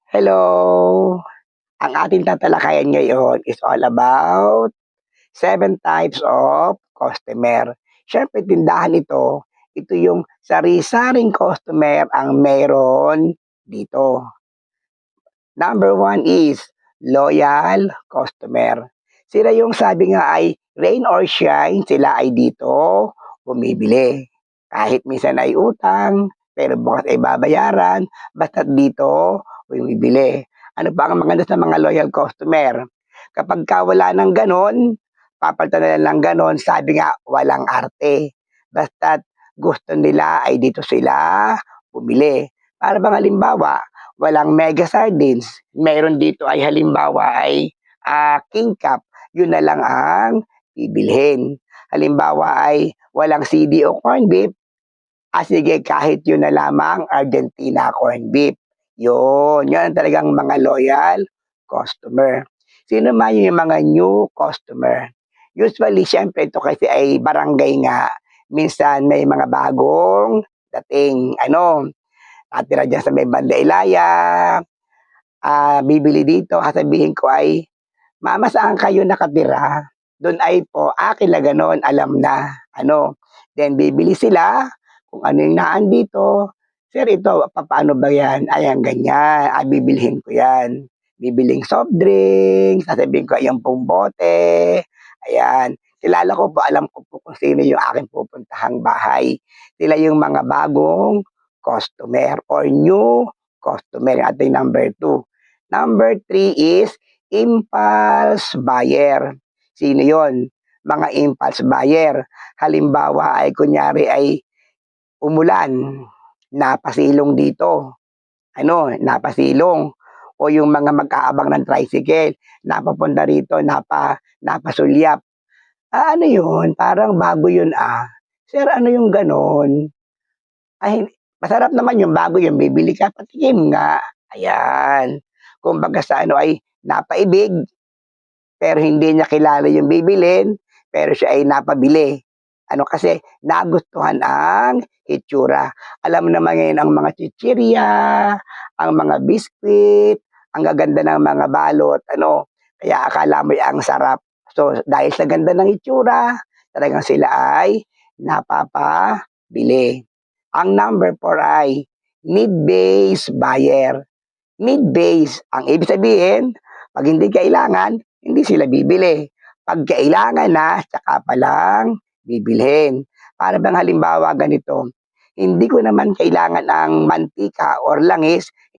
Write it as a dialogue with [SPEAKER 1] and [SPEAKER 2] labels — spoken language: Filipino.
[SPEAKER 1] Hello! Ang ating tatalakayan ngayon is all about 7 types of customer. Siyempre tindahan ito yung sari-saring customer ang meron dito. Number 1 is loyal customer. Sila yung sabi nga ay rain or shine, sila ay dito bumibili. Kahit minsan ay utang, pero bukas ay babayaran, basta't dito bumibili. Ano pa ang maganda sa mga loyal customer? Kapagka wala ng gano'n, papalitan nila ng gano'n, sabi nga walang arte. Basta't gusto nila ay dito sila bumili. Para bang halimbawa, walang mega sardines, meron dito ay halimbawa ay king cup, yun na lang ang bibilhin. Halimbawa ay walang CD o corned beef, sige kahit yun na lamang Argentina corned beef. Yun talagang mga loyal customer. Sino man yung mga new customer? Usually, syempre ito kasi ay barangay nga. Minsan may mga bagong dating, natira dyan sa may Banda Ilaya, bibili dito, sasabihin ko ay, "Mama, saan kayo nakatira?" Doon ay po, akin na gano'n, alam na. Then bibili sila kung ano yung naandito. "Sir, ito, papaano ba yan?" Ayan, ganyan. Bibilhin ko yan. Bibiling soft drink, sasabihin ko, "Ayan pong bote." Ayan. Kilala ko po, alam ko po kung sino yung aking pupuntahang bahay. Sila yung mga bagong customer or new customer, ating number 2. Number 3 is impulse buyer. Sino yon? Mga impulse buyer. Halimbawa ay kunyari ay umulan, napasilong dito. Napasilong. O yung mga mag-aabang ng tricycle, napapunta rito, napasulyap. Ano yun? Parang bago yun ah. Sir, ano yung ganon? Ay, masarap naman yung bago yung bibili ka, patikim nga. Ayan. Kumbaga sa ay napaibig, pero hindi niya kilala yung bibilin, pero siya ay napabili. Kasi nagustuhan ang itsura. Alam mo naman ngayon ang mga chichirya, ang mga biskwit, ang gaganda ng mga balot, kaya akala mo ang sarap. So, dahil sa ganda ng itsura, talagang sila ay napapabili. Ang number 4 ay need-based buyer. Need-based, ang ibig sabihin, pag hindi kailangan, hindi sila bibili. Pag kailangan na, tsaka pa lang bibilhin. Para bang halimbawa ganito, hindi ko naman kailangan ang mantika or langis,